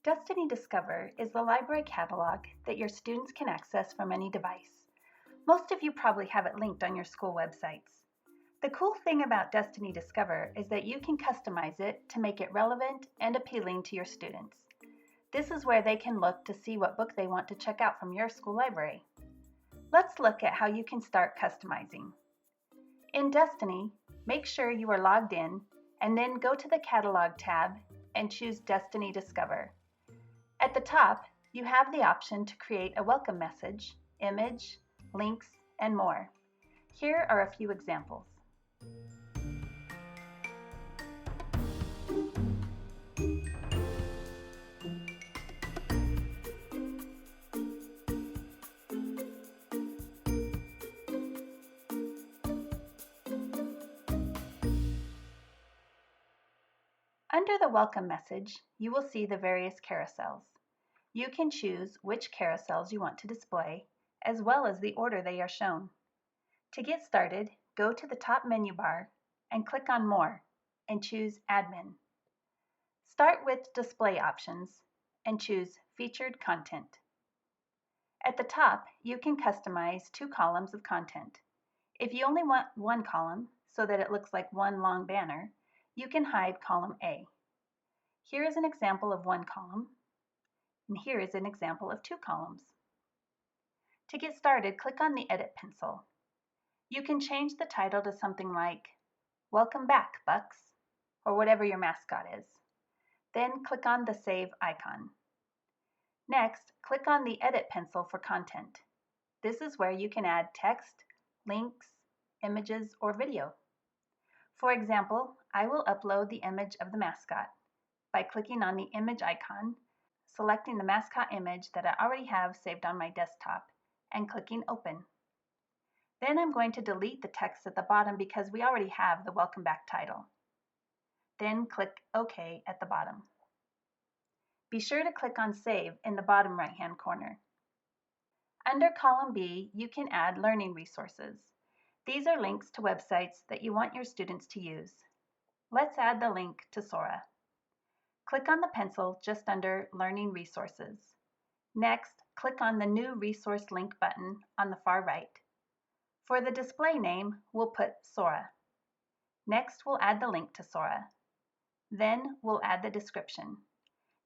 Destiny Discover is the library catalog that your students can access from any device. Most of you probably have it linked on your school websites. The cool thing about Destiny Discover is that you can customize it to make it relevant and appealing to your students. This is where they can look to see what book they want to check out from your school library. Let's look at how you can start customizing. In Destiny, make sure you are logged in and then go to the Catalog tab and choose Destiny Discover. At the top, you have the option to create a welcome message, image, links, and more. Here are a few examples. Under the welcome message, you will see the various carousels. You can choose which carousels you want to display, as well as the order they are shown. To get started, go to the top menu bar and click on More and choose Admin. Start with Display Options and choose Featured Content. At the top, you can customize 2 columns of content. If you only want 1 column, so that it looks like one long banner, you can hide column A. Here is an example of 1 column, and here is an example of 2 columns. To get started, click on the Edit pencil. You can change the title to something like Welcome Back, Bucks, or whatever your mascot is. Then click on the Save icon. Next, click on the Edit pencil for content. This is where you can add text, links, images, or video. For example, I will upload the image of the mascot by clicking on the image icon, selecting the mascot image that I already have saved on my desktop, and clicking Open. Then I'm going to delete the text at the bottom because we already have the Welcome Back title. Then click OK at the bottom. Be sure to click on Save in the bottom right-hand corner. Under column B, you can add learning resources. These are links to websites that you want your students to use. Let's add the link to Sora. Click on the pencil just under Learning Resources. Next, click on the New Resource Link button on the far right. For the display name, we'll put Sora. Next, we'll add the link to Sora. Then, we'll add the description.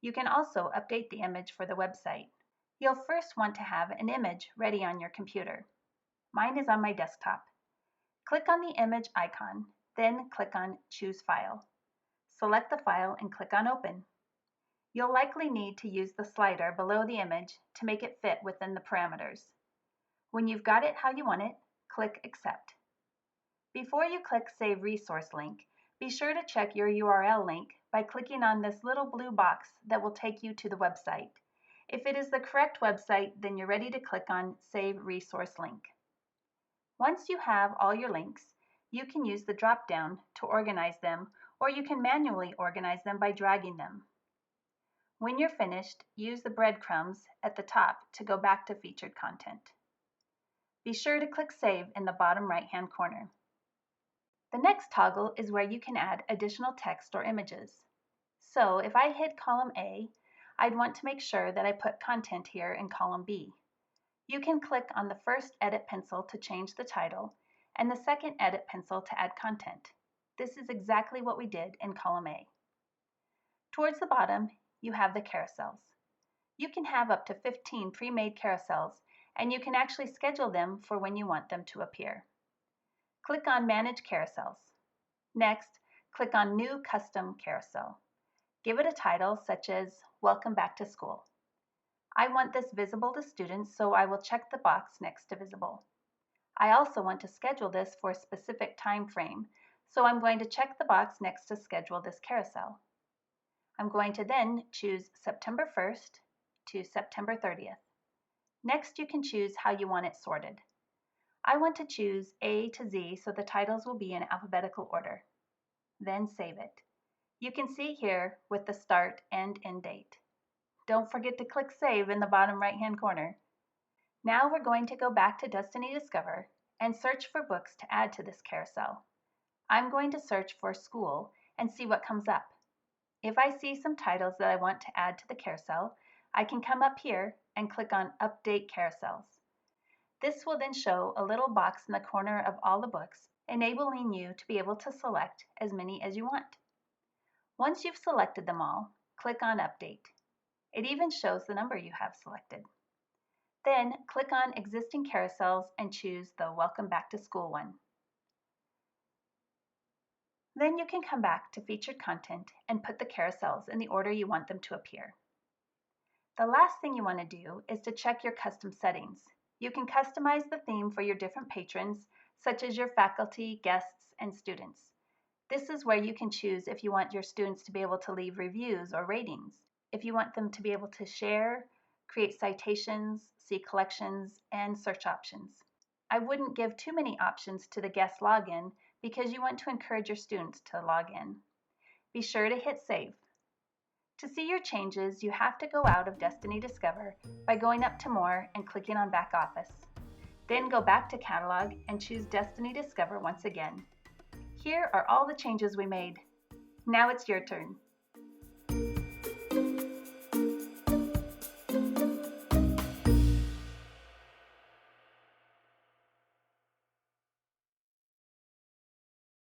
You can also update the image for the website. You'll first want to have an image ready on your computer. Mine is on my desktop. Click on the image icon, then click on Choose File. Select the file and click on Open. You'll likely need to use the slider below the image to make it fit within the parameters. When you've got it how you want it, click Accept. Before you click Save Resource Link, be sure to check your URL link by clicking on this little blue box that will take you to the website. If it is the correct website, then you're ready to click on Save Resource Link. Once you have all your links, you can use the drop-down to organize them, or you can manually organize them by dragging them. When you're finished, use the breadcrumbs at the top to go back to featured content. Be sure to click Save in the bottom right-hand corner. The next toggle is where you can add additional text or images. So if I hit column A, I'd want to make sure that I put content here in column B. You can click on the first Edit pencil to change the title, and the second Edit pencil to add content. This is exactly what we did in column A. Towards the bottom, you have the carousels. You can have up to 15 pre-made carousels, and you can actually schedule them for when you want them to appear. Click on Manage Carousels. Next, click on New Custom Carousel. Give it a title such as Welcome Back to School. I want this visible to students, so I will check the box next to Visible. I also want to schedule this for a specific time frame, so I'm going to check the box next to Schedule this carousel. I'm going to then choose September 1st to September 30th. Next, you can choose how you want it sorted. I want to choose A to Z so the titles will be in alphabetical order. Then save it. You can see here with the start and end date. Don't forget to click Save in the bottom right-hand corner. Now we're going to go back to Destiny Discover and search for books to add to this carousel. I'm going to search for School and see what comes up. If I see some titles that I want to add to the carousel, I can come up here and click on Update Carousels. This will then show a little box in the corner of all the books, enabling you to be able to select as many as you want. Once you've selected them all, click on Update. It even shows the number you have selected. Then click on Existing Carousels and choose the Welcome Back to School one. Then you can come back to Featured Content and put the carousels in the order you want them to appear. The last thing you want to do is to check your custom settings. You can customize the theme for your different patrons, such as your faculty, guests, and students. This is where you can choose if you want your students to be able to leave reviews or ratings, if you want them to be able to share, create citations, see collections, and search options. I wouldn't give too many options to the guest login because you want to encourage your students to log in. Be sure to hit Save. To see your changes, you have to go out of Destiny Discover by going up to More and clicking on Back Office. Then go back to Catalog and choose Destiny Discover once again. Here are all the changes we made. Now it's your turn.